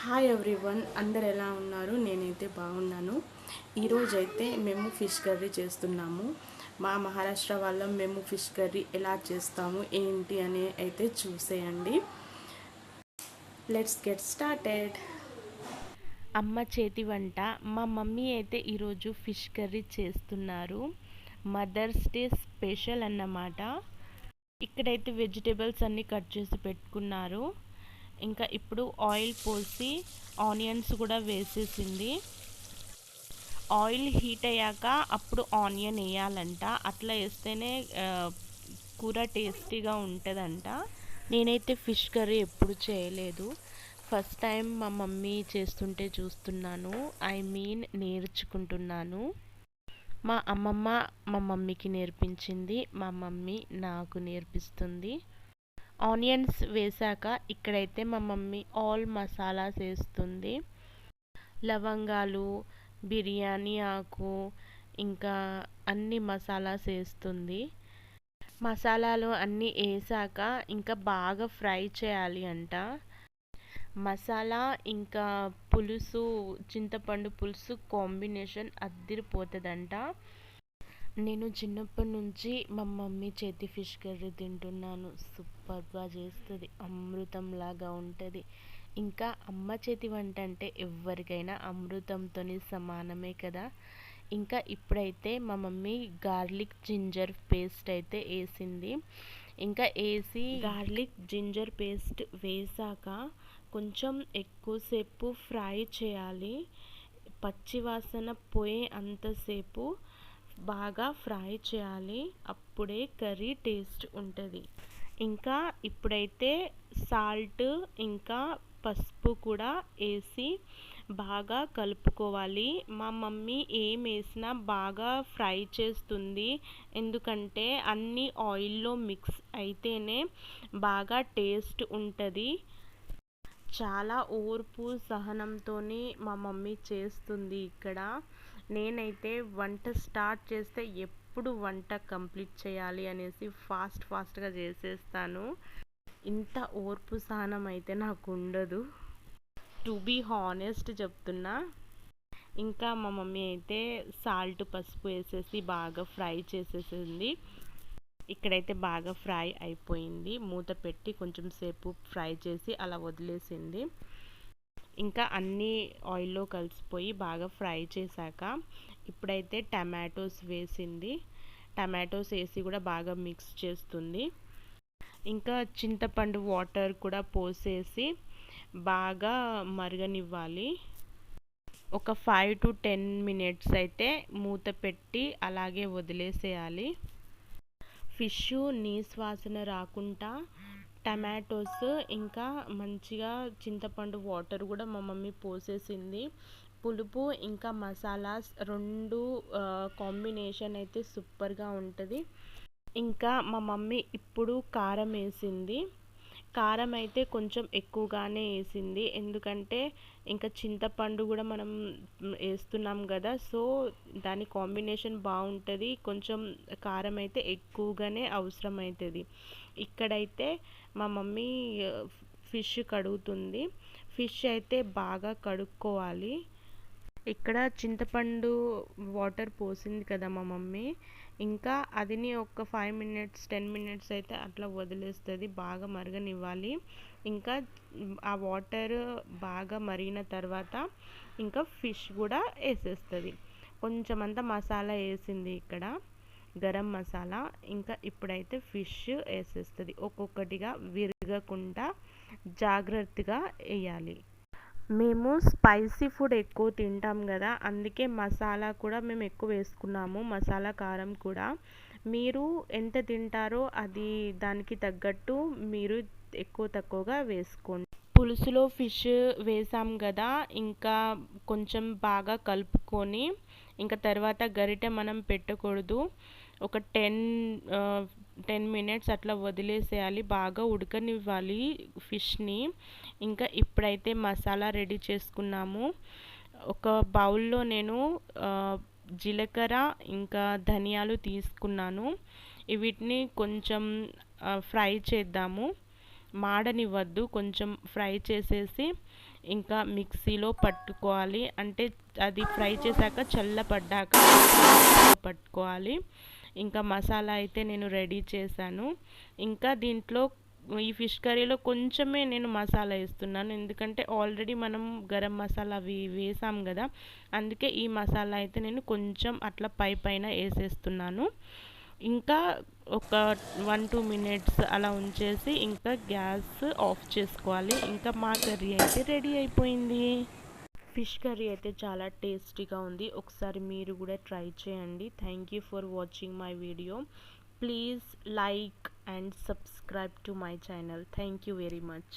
Hi everyone, అందరు ఎలా ఉన్నారు? నేనైతే బాగున్నాను. ఈరోజైతే మేము ఫిష్ కర్రీ చేస్తున్నాము. మా మహారాష్ట్ర వాళ్ళం మేము ఫిష్ కర్రీ ఎలా చేస్తాము ఏంటి అని అయితే చూసేయండి. Let's get started. అమ్మ చేతి వంట. మా మమ్మీ అయితే ఈరోజు ఫిష్ కర్రీ చేస్తున్నారు. మదర్స్ డే స్పెషల్ అన్నమాట. ఇక్కడైతే వెజిటేబుల్స్ అన్నీ కట్ చేసి పెట్టుకున్నారు. ఇంకా ఇప్పుడు ఆయిల్ పోసి ఆనియన్స్ కూడా వేసేసింది. ఆయిల్ హీట్ అయ్యాక అప్పుడు ఆనియన్ వేయాలంట. అట్లా వేస్తేనే కూర టేస్టీగా ఉంటుందంట. నేనైతే ఫిష్ కర్రీ ఎప్పుడు చేయలేదు. ఫస్ట్ టైం మా మమ్మీ చేస్తుంటే చూస్తున్నాను. నేర్చుకుంటున్నాను. మా అమ్మమ్మ మా మమ్మీకి నేర్పించింది, మా మమ్మీ నాకు నేర్పిస్తుంది. ఆనియన్స్ వేసాక ఇక్కడైతే మా మమ్మీ ఆల్ మసాలాస్ వేస్తుంది. లవంగాలు, బిర్యానీ ఆకు, ఇంకా అన్ని మసాలాస్ వేస్తుంది. మసాలాలు అన్నీ వేసాక ఇంకా బాగా ఫ్రై చేయాలి అంట. మసాలా ఇంకా పులుసు, చింతపండు పులుసు కాంబినేషన్ అద్దిరిపోతుందంట. నేను చిన్నప్పటి నుంచి మా మమ్మీ చేతి ఫిష్ కర్రీ తింటున్నాను. సూపర్గా చేస్తుంది, అమృతంలాగా ఉంటుంది. ఇంకా అమ్మ చేతి వంట అంటే ఎవరికైనా అమృతంతో సమానమే కదా. ఇంకా ఇప్పుడైతే మా మమ్మీ గార్లిక్ జింజర్ పేస్ట్ అయితే వేసింది. ఇంకా వేసి గార్లిక్ జింజర్ పేస్ట్ వేసాక కొంచెం ఎక్కువసేపు ఫ్రై చేయాలి. పచ్చివాసన పోయే అంతసేపు బాగా ఫ్రై చేయాలి. అప్పుడే కర్రీ టేస్ట్ ఉంటుంది. ఇంకా ఇప్పుడైతే సాల్ట్ ఇంకా పసుపు కూడా వేసి బాగా కలుపుకోవాలి. మా మమ్మీ ఏం వేసినా బాగా ఫ్రై చేస్తుంది. ఎందుకంటే అన్నీ ఆయిల్లో మిక్స్ అయితేనే బాగా టేస్ట్ ఉంటుంది. చాలా ఓర్పు సహనంతో మా మమ్మీ చేస్తుంది ఇక్కడ. నేనైతే వంట స్టార్ట్ చేస్తే ఎప్పుడు వంట కంప్లీట్ చేయాలి అనేసి ఫాస్ట్గా చేసేస్తాను. ఇంత ఓర్పు సహనం అయితే నాకు ఉండదు, టు బీ హానెస్ట్ చెప్తున్నా. ఇంకా మా మమ్మీ అయితే సాల్ట్ పసుపు వేసేసి బాగా ఫ్రై చేసేసింది. ఇక్కడైతే బాగా ఫ్రై అయిపోయింది. మూత పెట్టి కొంచెం సేపు ఫ్రై చేసి అలా వదిలేసింది. ఇంకా అన్నీ ఆయిల్లో కలిసిపోయి బాగా ఫ్రై చేశాక ఇప్పుడైతే టమాటోస్ వేసింది. టమాటోస్ వేసి కూడా బాగా మిక్స్ చేస్తుంది. ఇంకా చింతపండు వాటర్ కూడా పోసేసి బాగా మరగనివ్వాలి. ఒక 5 to 10 minutes అయితే మూత పెట్టి అలాగే వదిలేసేయాలి. ఫిష్ నీసు వాసన రాకుండా టమాటోస్ ఇంకా మంచిగా చింతపండు వాటర్ కూడా మా మమ్మీ పోసేసింది. పులుపు ఇంకా మసాలాస్ రెండు కాంబినేషన్ అయితే సూపర్గా ఉంటుంది. ఇంకా మా మమ్మీ ఇప్పుడు కారం వేసింది. కారం అయితే కొంచెం ఎక్కువగానే వేసింది. ఎందుకంటే ఇంకా చింతపండు కూడా మనం వేస్తున్నాం కదా, సో దాని కాంబినేషన్ బాగుంటుంది. కొంచెం కారం అయితే ఎక్కువగానే అవసరం అవుతుంది. ఇక్కడైతే మా మమ్మీ ఫిష్ కడుగుతుంది. ఫిష్ అయితే బాగా కడుక్కోవాలి. ఇక్కడ చింతపండు వాటర్ పోసింది కదా మా మమ్మీ, ఇంకా అదిని ఒక 5 minutes 10 minutes అయితే అట్లా వదిలేస్తుంది. బాగా మరగనివ్వాలి. ఇంకా ఆ వాటర్ బాగా మరిగిన తర్వాత ఇంకా ఫిష్ కూడా వేసేస్తుంది. కొంచెం అంతా మసాలా వేసింది ఇక్కడ, గరం మసాలా. ఇంకా ఇప్పుడైతే ఫిష్ వేసేస్తుంది. ఒక్కొక్కటిగా విరగకుండా జాగ్రత్తగా వేయాలి. మేము స్పైసీ ఫుడ్ ఎక్కువ తింటాం కదా, అందుకే మసాలా కూడా మేము ఎక్కువ వేసుకున్నాము, మసాలా కారం కూడా. మీరు ఎంత తింటారో అది దానికి తగ్గట్టు మీరు ఎక్కువ తక్కువగా వేసుకోండి. పులుసులో ఫిష్ వేసాం కదా, ఇంకా కొంచెం బాగా కలుపుకొని ఇంకా తర్వాత గరిటె మనం పెట్టకూడదు. ఒక 10 minutes అట్లా వదిలేసేయాలి. బాగా ఉడకనివ్వాలి ఫిష్ని. ఇంకా ఇప్పుడైతే మసాలా రెడీ చేసుకున్నాము. ఒక బౌల్లో నేను జీలకర్ర ఇంకా ధనియాలు తీసుకున్నాను. వీటిని కొంచెం ఫ్రై చేద్దాము. మాడనివ్వద్దు, కొంచెం ఫ్రై చేసేసి ఇంకా మిక్సీలో పట్టుకోవాలి. అంటే అది ఫ్రై చేశాక చల్లపడ్డాక పట్టుకోవాలి. ఇంకా మసాలా అయితే నేను రెడీ చేశాను. ఇంకా దీంట్లో ఈ ఫిష్ కర్రీలో కొంచెమే నేను మసాలా వేస్తున్నాను, ఎందుకంటే ఆల్రెడీ మనం గరం మసాలా అవి వేసాం కదా, అందుకే ఈ మసాలా అయితే నేను కొంచెం అట్లా పైన వేసేస్తున్నాను. ఇంకా ఒక 1-2 మినిట్స్ అలా ఉంచేసి ఇంకా గ్యాస్ ఆఫ్ చేసుకోవాలి. ఇంకా మా కర్రీ అయితే రెడీ అయిపోయింది. ఫిష్ కర్రీ అయితే చాలా టేస్టీగా ఉంది. ఒకసారి మీరు కూడా ట్రై చేయండి. Thank you for watching my video. Please like and subscribe to my channel. Thank you very much.